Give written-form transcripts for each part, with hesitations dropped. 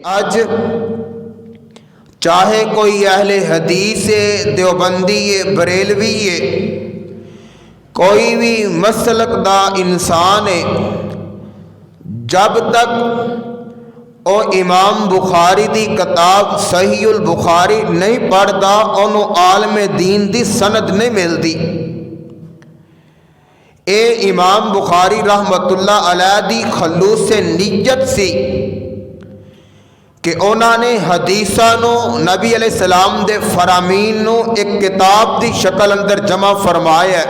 आज चाहे कोई अहले हदीस है, देवबंदी है, बरेलवी है, कोई भी मसलक दा इंसान है, जब तक ओ इमाम बुखारी दी किताब सहीहुल बुखारी नहीं पढ़ता उन्होंने आलमे दीन दी सनद नहीं मिलती। ए इमाम बुखारी रहमतुल्लाह अलैह दी खलूस से नियत सी कि उन्होंने हदीसां नूं नबी अलैहिस्सलाम दे फरामीन नूं एक किताब की शक्ल अंदर जमा फरमाया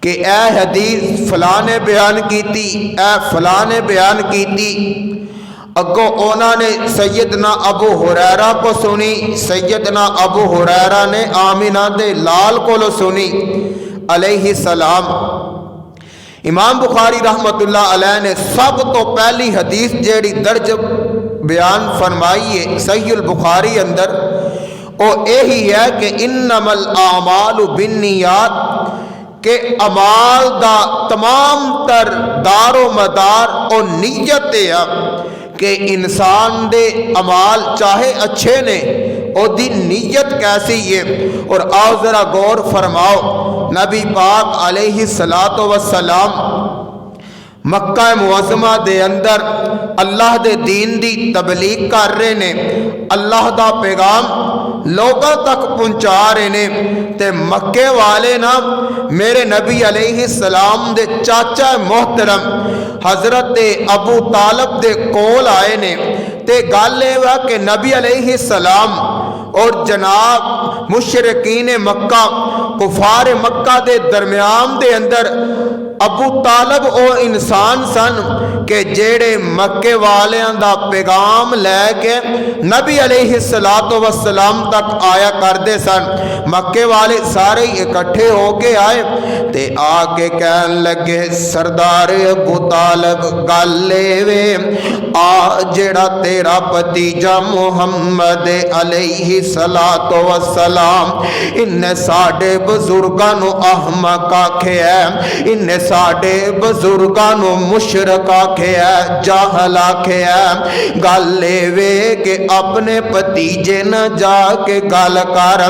कि ए हदीस फलां ने बयान की थी, ए फलां ने बयान की थी। अगों उन्होंने सैयदना अबू हुरैरा को सुनी, सैयदना अबू हुरैरा ने आमिना दे लाल को सुनी अलैहि सलाम। इमाम बुखारी रहमतुल्लाह अलैह ने सब तो पहली हदीस जेड़ी दर्ज बयान फरमाई है सहीहुल बुखारी अंदर, वो यही है कि इन्नमल आमालु बिन्नियात, के अमाल दा तमाम तर दारो मदार और नीयत है कि इंसान दे अमाल चाहे अच्छे ने ओदी नीयत कैसी है। और आओ जरा गौर फरमाओ, नबी पाक अलैहि सलातो वस्सलाम मक्का मुअज़्ज़मा दे अंदर अल्लाह दे दीन दी तबलीग कर रहे ने, अल्लाह दा पैगाम लोगों तक पहुँचा रहे ने। ते मक्के वाले ना मेरे नबी अलैहि सलाम दे चाचा मोहतरम हजरत अबू तालब दे कोल आए ने। ते गल एह कि नबी अलैहि सलाम और जनाब मुशरिकीन मक्का कुफार मक्का दे दरम्यान दे अंदर अबू तालब वो इंसान सन के जेड़े मक्के वालियां दा पैगाम लैके नबी अलैहि सलातो वस्सलाम तक आया करते सन। मक्के वाले सारे इकट्ठे होके आए ते आके कहन लगे, सरदार अबू तालब गल वे आ जेड़ा तेरा भतीजा मुहम्मद अलैहि सलातो वस्सलाम इन्ने साडे बुजुर्गां नूं अहमक आखिया, इन्ने साडे बुजुर्गां नूं मुशरक आखिया, जाहल आखिया। गल वे कि अपने भतीजे न जाके गल कर,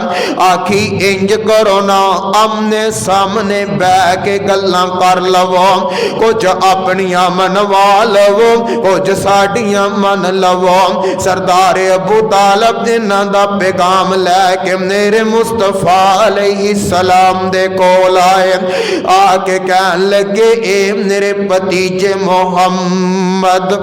आखी इंज करो ना आमने सामने बह के गल्लां कर लवो, कुछ अपनियां मनवा लवो, कुछ साडियां मन लवो। सरदार अबू तालब इन्हां दा पैगाम लैके मेरे मुस्तफा अलैहि सलाम दे कोल आए, आके कहन लगे ए मेरे भतीजे मोहम्मद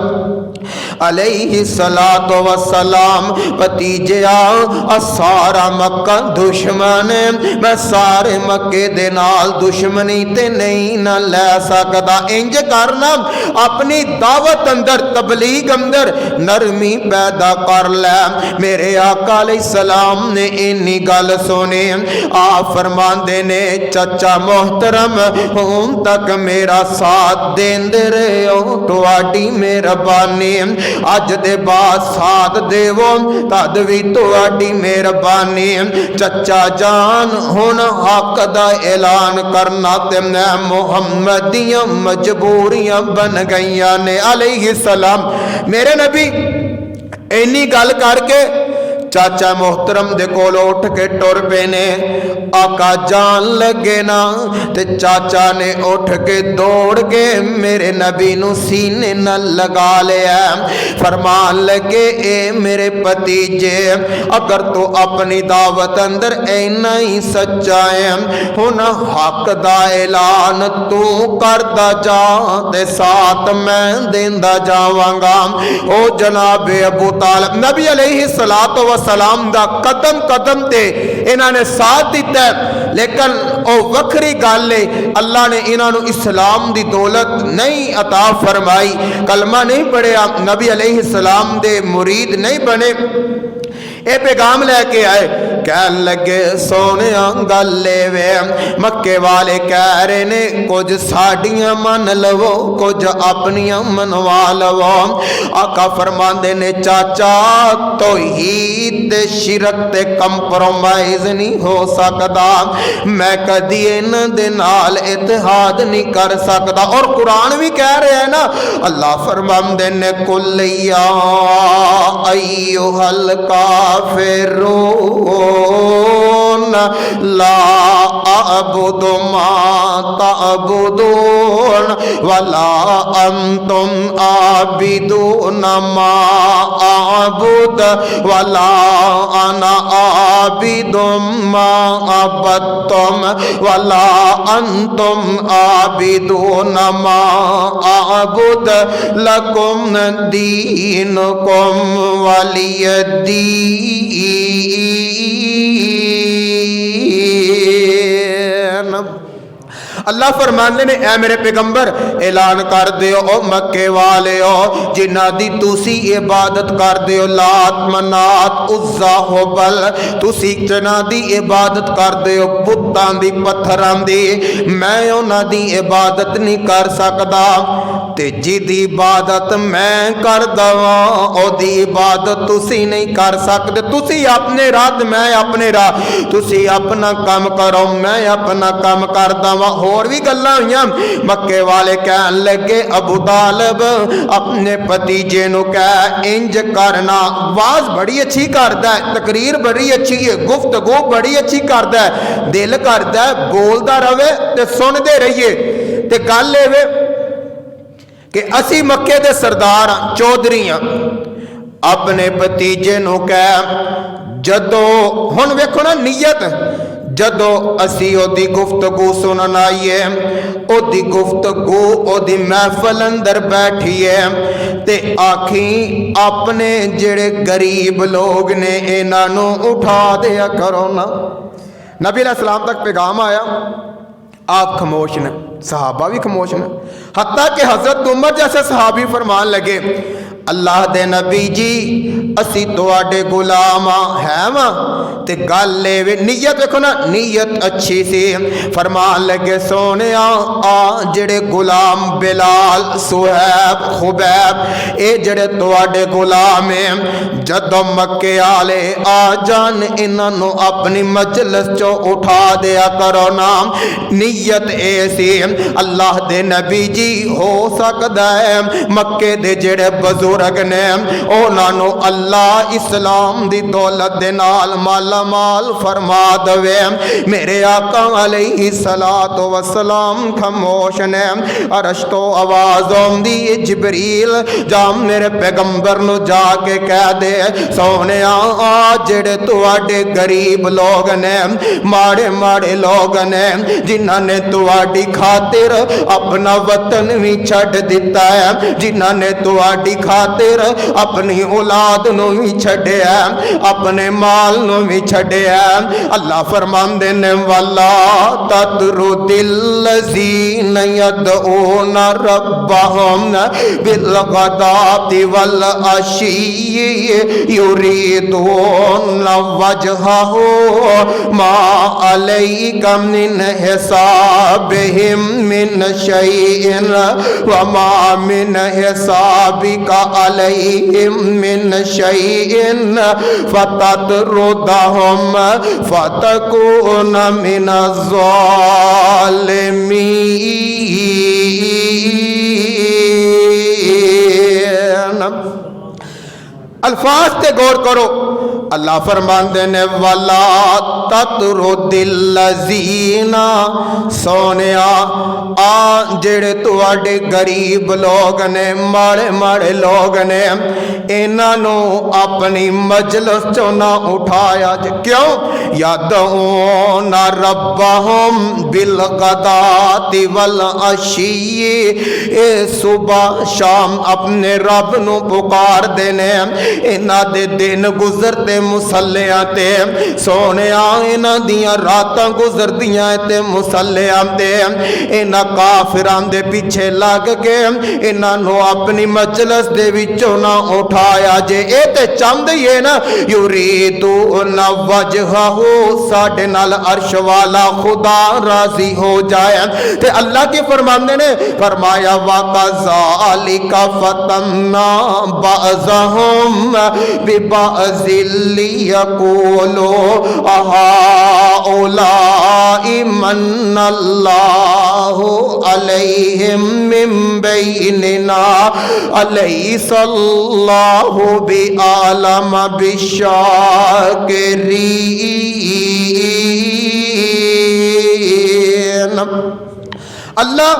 अलैहि सलातो वस्सलाम, भतीजे आ सारा मक्का दुश्मन है, मैं सारे मक्के दे नाल दुश्मनी ते नहीं न लै सकदा। इंज करना अपनी दावत अंदर तबलीग अंदर नरमी पैदा कर ले। मेरे आका अलैहिस्सलाम ने इन्नी गल सुने, आ फरमांदे ने चाचा मोहतरम हुण तक मेरा साथ देंदे रहे हो, तुहाडी मेहरबानी, अज दे बाद साथ देवो तद भी तुहाडी मेहरबानी। चचा जान हुण हक दा ऐलान करना ते मैं मुहम्मद दियां मजबूरियां बन गईयां ने अलैहि सलाम। मेरे नबी इन्नी गल करके चाचा मोहतरम दे कोल उठ के टुर पे ने। आका जान लगे ना ते चाचा ने उठ के दौड़ के मेरे नबी नू सीने न लगा लिया। फरमान लगे ए मेरे भतीजे, अगर तू अपनी दावत अंदर इन्ना ही सच्चा है, हुण हक दा ऐलान तू करदा जा ते साथ मैं देंदा जावांगा। ओ जनाबे अबू तालिब नबी अलैहि सलातो सलाम दा कदम कदम ते इन्हां ने साथ दिता, लेकिन ओ वखरी गल है अल्लाह ने इन्हां नू इस्लाम दी दौलत नहीं अता फरमाई, कलमा नहीं पढ़िया, नबी अलैहि सलाम दे मुरीद नहीं बने। ए पैगाम लैके आए कहन लगे सोने गल वे मक्के वाले कह रहे ने कुछ साड़ियां मन लवो कुछ अपनियां मनवा लवो। आका फरमांदे ने चाचा तौहीद शिरक ते कंप्रोमाइज नहीं हो सकता, मैं कदी इन्हां दे नाल इतिहाद नहीं कर सकता। और कुरान भी कह रहे हैं ना, अल्लाह फरमांदे ने कुल या अय्युहल काफिरून ला अअबुदु मा तअबुदून वला अंतुम आबिदून मा अअबुद वला अना आबिदुम मा अबदतुम वला अंतुम आबिदून मा अअबुद लकुम दीनुकुम वलियद्दीन। अल्लाह फरमाने ने ऐ मेरे पैगंबर ऐलान कर दियो ओ मक्के वाले हो जिन्हां दी तुसी इबादत कर दियो लात मनात उज़्ज़ा हुबल, तुसी जिन्हां दी इबादत कर दियो बुतां दी पत्थरां दी, मैं उन्हां दी इबादत नहीं कर सकदा। ते जिदी इबादत मैं कर दवां ओदी इबादत तुसी नहीं कर सकदे। तुसी अपने राह ते मैं अपने राह, तुसी अपना काम करो मैं अपना काम कर दवां। और भी गल्लां हुईयां। मक्के वाले कहन लगे अबू तालिब अपने भतीजे नूं कह इंज करना, आवाज बड़ी अच्छी करदा है, तकरीर बड़ी अच्छी है, गुफ्तगू बड़ी अच्छी करदा है, दिल करदा है बोलदा रहे ते सुनदे रहिए। ते गल एवे कि असी मक्के दे सरदार हाँ चौधरी हाँ। अपने भतीजे नूं कह जदों हुण वेखो ना नीयत, जदों असी ओदी गुफ्तगू सुनन आईए ओदी गुफ्तगू ओदी महफल अंदर बैठिए ते आखी अपने जेड़े गरीब लोग ने इन्हां नूं उठा दिया करो ना। नबी अलैहिस्सलाम तक पैगाम आया, आप खामोश ने, सहाबा भी खामोश ने, हत्ता कि हजरत उमर जैसे सहाबी फरमान लगे अल्लाह दे नबी जी असी तुहाडे गुलाम है वा। ते गल नीयत देखो ना, नीयत अच्छी सी। फरमान लगे सोने आ जेड़े गुलाम बिलाल सुहैब खुबैब ये जेड़े तुहाडे गुलाम है जदों मक्के आले आ जान इन्हां नूं अपनी मजलिस चो उठा दिया करो ना। नीयत ए सी अल्लाह दे नबी जी हो सकदा है मक्के दे जेड़े बुजुर्ग ने उन्होंने अल्लाह इस्लाम दी दौलत दे नाल माला माल फरमा दवे। मेरे आका अलैहि सलातो वसलाम खामोश ने। अरश तो आवाज आउंदी जिबरील जा मेरे पैगंबर नूं जाके कह दे सोने आ जेड़े तुहाडे गरीब लोग ने माड़े माड़े लोग ने जिन्हां ने तुहाडी खातिर अपना वतन भी छड्ड दिता है, जिन्हां ने तुहाडी खातिर अपनी औलाद नूं भी छड्डिया अपने माल नूं भी छड्डिया। अल्लाह फरमांदे ने वला ततरुदिल्लज़ीन यदऊन रब्बहुम बिलगदाति वल अशी युरीदून वजहहु मा अलैका मिन हिसाबिहिम मिन शैइन व मा मिन हिसाबिका अलैहिम मिन शैइन फततरुदहुम फतकून मिनज़ ज़ालिमीन। अल्फाज ते गौर करो। अल्लाह फरमांदे ने वला ततरुदिल्लज़ीना सोनिया आ जेड़े तुहाडे गरीब लोग ने माड़े माड़े लोग ने इन्हां नूं अपनी मजलिस चों ना उठाया। क्यों? यदऊना रब्बहुम बिलगदाति वल अशी ए सुबह शाम अपने रब नूं पुकार देने। इन्हां दे दिन गुजरते मुसल्लियां ते सोनिया इन्हां दियां रातां गुजरदियां ते मुसल्लियां ते इन्हां काफिरां दे पीछे लग के इन्हां नूं अपनी मजलिस दे विचों ना उठा उठाया जे ए ते चंद ही है ना युरीदू न वजहहू साडे नाल अर्श वाला खुदा राजी हो जाए। ते अल्लाह के फरमांदे ने फरमाया वकज़ालिका फतन्ना बअज़हुम बिबअज़िल लियक़ूलू अहाउलाई मन्नल्लाहु अलैहिम मिन बैनिना अलैहिस्सल्लाहु बिअलम बिश्शाकिरीन। अल्लाह